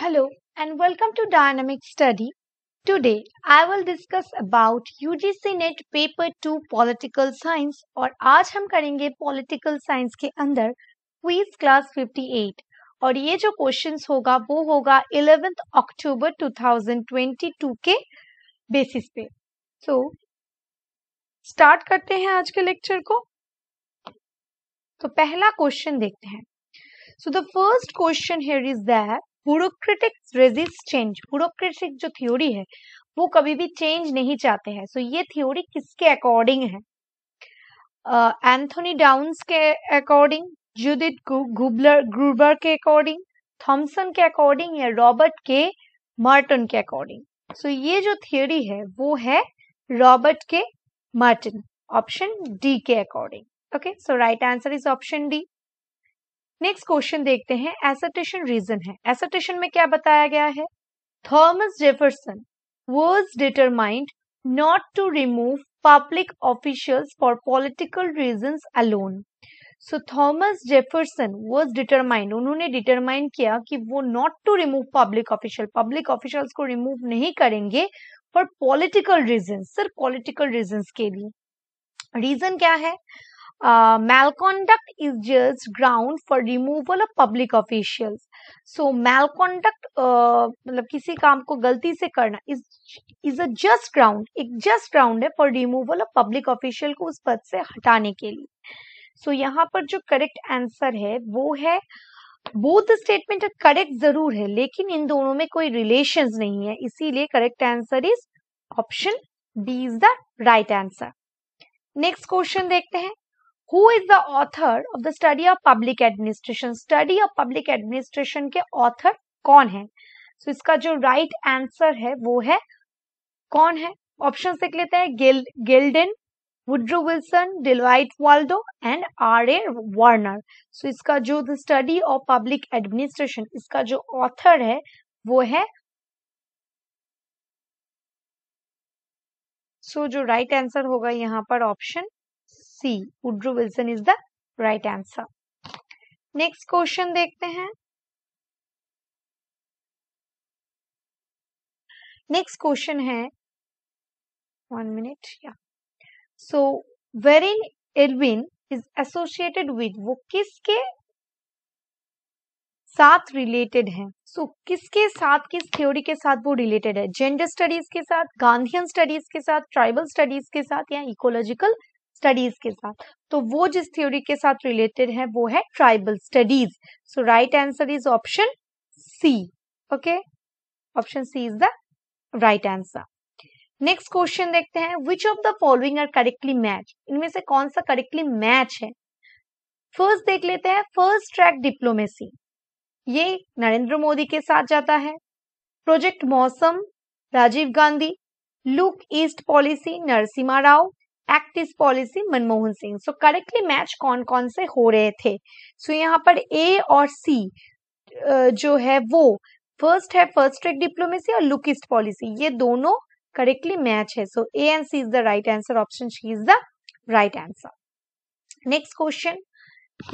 Hello and welcome to Dynamic Study. Today I will discuss about UGC NET paper 2 political science और आज हम करेंगे political science के अंदर क्विज क्लास 58 और ये जो क्वेश्चंस होगा वो होगा 11 अक्टूबर 2022 के बेसिस पे। सो स्टार्ट करते हैं आज के लेक्चर को। तो पहला क्वेश्चन देखते हैं। So the first question here is that bureaucratics resist change. Bureaucratic जो थ्योरी है वो कभी भी चेंज नहीं चाहते हैं। सो ये थ्योरी किसके अकॉर्डिंग है? एंथोनी डाउन्स के अकॉर्डिंग, जूडिथ ग्रूबर के अकॉर्डिंग, थॉमसन के अकॉर्डिंग या रॉबर्ट के मार्टन के अकॉर्डिंग? सो ये जो थ्योरी है वो है रॉबर्ट के मार्टन, ऑप्शन डी के according. Okay, so right answer is option D. Next question देखते हैं। एसर्टेशन रीजन है। एसर्टेशन में क्या बताया गया है? Thomas Jefferson was determined not to remove public officials for political reasons alone. So Thomas Jefferson was determined, उन्होंने determine किया कि वो not to remove public officials को रिमूव नहीं करेंगे for political reasons, सिर्फ political reasons के लिए। रीजन क्या है? Malconduct is just ground for removal of public officials. So malconduct मतलब किसी काम को गलती से करना is a just ground, एक just ground है for removal of public official को उस पद से हटाने के लिए। So यहाँ पर जो करेक्ट आंसर है वो है, बोथ स्टेटमेंट करेक्ट जरूर है लेकिन इन दोनों में कोई रिलेशंस नहीं है, इसीलिए correct answer is option D is the right answer. Next question देखते हैं। Who is the author of the study of public administration? Study of public administration के author कौन है? So इसका जो right answer है वो है, कौन है? ऑप्शन देख लेते हैं। गिल्डन, वुड्रो विल्सन, डिलॉयट Waldo and R.A. Warner. So इसका जो the study of public administration, इसका जो ऑथर है वो है, सो जो राइट आंसर होगा यहाँ पर option C, Woodrow Wilson is the right answer. Next question देखते हैं। नेक्स्ट क्वेश्चन है, 1 मिनट या। So Verrier Elwin is associated with, वो किसके साथ रिलेटेड है? सो किसके साथ, किस थ्योरी के साथ वो रिलेटेड है? जेंडर स्टडीज के साथ, गांधीयन स्टडीज के साथ, ट्राइबल स्टडीज के साथ या इकोलॉजिकल स्टडीज के साथ? तो वो जिस थ्योरी के साथ रिलेटेड है वो है tribal studies. So right answer is option C. Okay, option C is the right answer. Next question देखते हैं। Which of the following are correctly match? इनमें से कौन सा करेक्टली मैच है? फर्स्ट देख लेते हैं, फर्स्ट ट्रैक डिप्लोमेसी, ये नरेंद्र मोदी के साथ जाता है। Project Mausam, Rajiv Gandhi. Look east policy, Narasimha Rao. Act east policy, Manmohan Singh. So correctly match कौन कौन से हो रहे थे? सो यहाँ पर ए और सी जो है वो फर्स्ट है, फर्स्ट ट्रैक डिप्लोमेसी और लुक ईस्ट पॉलिसी, ये दोनों करेक्टली मैच है। So A and C is the right answer, option C is the right answer. Next question,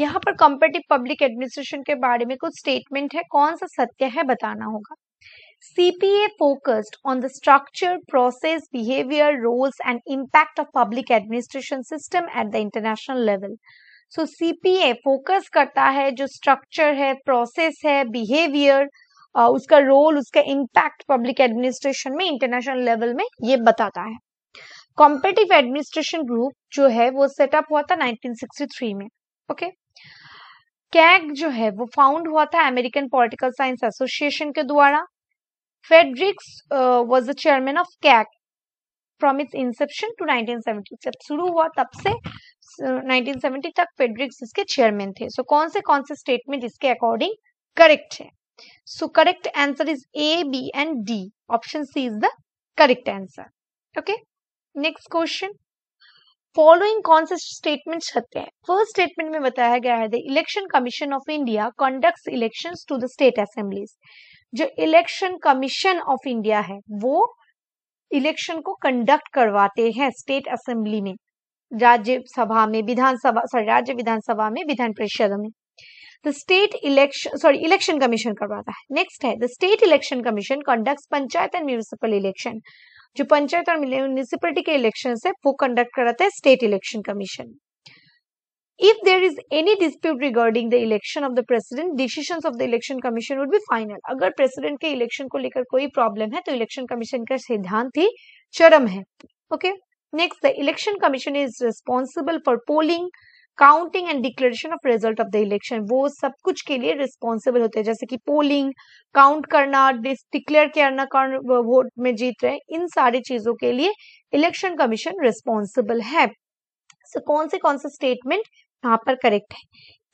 यहाँ पर कंपैरेटिव पब्लिक एडमिनिस्ट्रेशन के बारे में कुछ स्टेटमेंट है, कौन सा सत्य है बताना होगा। CPA focused on the structure, process, behavior, roles and impact of public administration system at the international level. So CPA focus करता है जो स्ट्रक्चर है, प्रोसेस है, बिहेवियर, उसका रोल, उसका इम्पैक्ट पब्लिक एडमिनिस्ट्रेशन में इंटरनेशनल लेवल में ये बताता है। कॉम्पिटिटिव एडमिनिस्ट्रेशन ग्रुप जो है वो सेटअप हुआ था 1963 में। ओके, कैग जो है वो फाउंड हुआ था अमेरिकन पॉलिटिकल साइंस एसोसिएशन के द्वारा। Fredericks was the chairman of CAG from its inception to 1970. जब शुरू हुआ तब से 1970 तक फेडरिक्स इसके चेयरमैन थे। सो कौन से स्टेटमेंट इसके अकॉर्डिंग करेक्ट है? So correct answer is A, B and D, option C is the correct answer. Okay, next question, following कौन से स्टेटमेंट सत्य है? फर्स्ट स्टेटमेंट में बताया गया है, the election commission of India conducts elections to the state assemblies. जो election commission of India है वो इलेक्शन को कंडक्ट करवाते हैं स्टेट असेंबली में, राज्य विधानसभा में, विधान परिषद में। द स्टेट इलेक्शन कमीशन करवाता है। नेक्स्ट है the state election commission conducts panchayat and municipal election. जो पंचायत और म्यूनिसिपैलिटी के इलेक्शन है वो कंडक्ट कराता है state election commission. If there is any dispute regarding the election of the president, decisions of the election commission would be final. अगर president के election को लेकर कोई प्रॉब्लम है तो इलेक्शन कमीशन का सिद्धांत ही चरम है। Okay, next the election commission is responsible for polling, counting and declaration of result of the election. वो सब कुछ के लिए रिस्पॉन्सिबल होते हैं, जैसे कि पोलिंग, काउंट करना, डिक्लेयर करना कौन वोट में जीत रहे, इन सारी चीजों के लिए इलेक्शन कमीशन रिस्पॉन्सिबल है। So, कौन से स्टेटमेंट यहाँ पर करेक्ट है?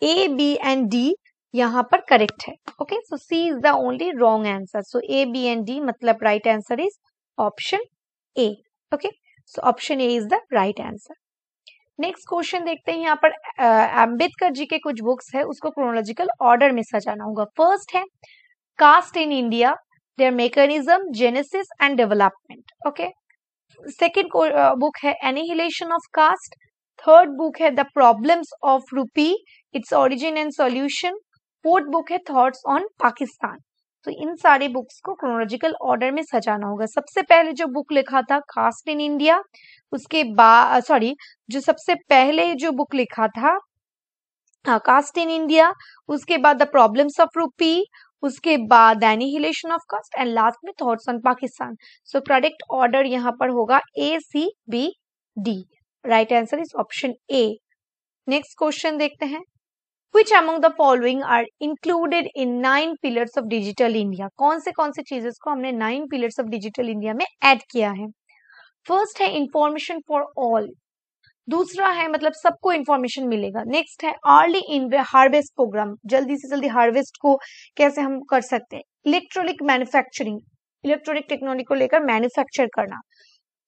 ए, बी एंड डी यहाँ पर करेक्ट है। Okay, so C is the only wrong answer. So A, B and D मतलब right answer is option A. Okay, so option A is the right answer. Next question देखते हैं। यहाँ पर अंबेडकर जी के कुछ बुक्स है, उसको क्रोनोलॉजिकल ऑर्डर में सजाना होगा। फर्स्ट है caste in India, their mechanism, genesis and development. Okay, second book है annihilation of caste. Third book है the problems of rupee, its origin and solution. Fourth book है थॉट्स ऑन पाकिस्तान। तो इन सारे बुक्स को क्रोनोलॉजिकल ऑर्डर में सजाना होगा। सबसे पहले जो बुक लिखा था कास्ट इन इंडिया, उसके बाद जो सबसे पहले जो बुक लिखा था कास्ट इन इंडिया, उसके बाद द प्रॉब्लम्स ऑफ रूपी, उसके बाद annihilation of caste and last में thoughts on Pakistan. So correct order यहाँ पर होगा A, C, B, D. Right answer is option A. Next question देखते हैं। Which among the following are included in 9 pillars of digital India? कौन से चीजेस को हमने 9 pillars of digital India में ऐड किया है? फर्स्ट है इंफॉर्मेशन फॉर ऑल, दूसरा है मतलब सबको इंफॉर्मेशन मिलेगा। नेक्स्ट है अर्ली इन हार्वेस्ट प्रोग्राम, जल्दी से जल्दी हार्वेस्ट को कैसे हम कर सकते हैं। इलेक्ट्रॉनिक मैन्युफैक्चरिंग, इलेक्ट्रॉनिक टेक्नोलॉजी को लेकर मैन्युफैक्चर करना।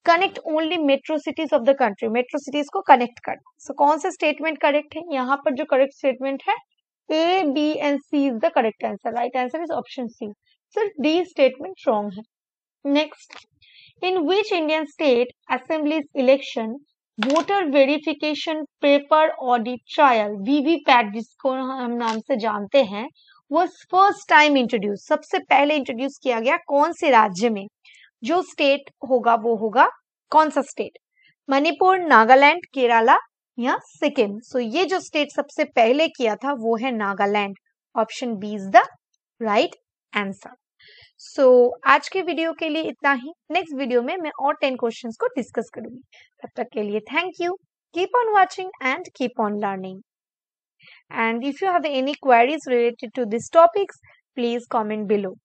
Connect only metro cities of the country, metro cities को कनेक्ट करना। सो कौन सा स्टेटमेंट करेक्ट है? यहाँ पर जो करेक्ट स्टेटमेंट है A, B and C is the correct answer. Right answer is option C. Sir D statement wrong है। Next, in which Indian state assemblies election voter verification paper audit trial, VVPAT जिसको हम नाम से जानते हैं, वो first time introduce, सबसे पहले इंट्रोड्यूस किया गया कौन से राज्य में? जो स्टेट होगा वो होगा कौन सा स्टेट? मणिपुर, नागालैंड, केरला या सिक्किम। सो ये जो स्टेट सबसे पहले किया था वो है Nagaland. Option B is the right answer. So आज के वीडियो के लिए इतना ही। नेक्स्ट वीडियो में मैं और 10 क्वेश्चंस को डिस्कस करूंगी। तब तक के लिए thank you, keep on watching and keep on learning. And if you have any queries related to this topics, please comment below.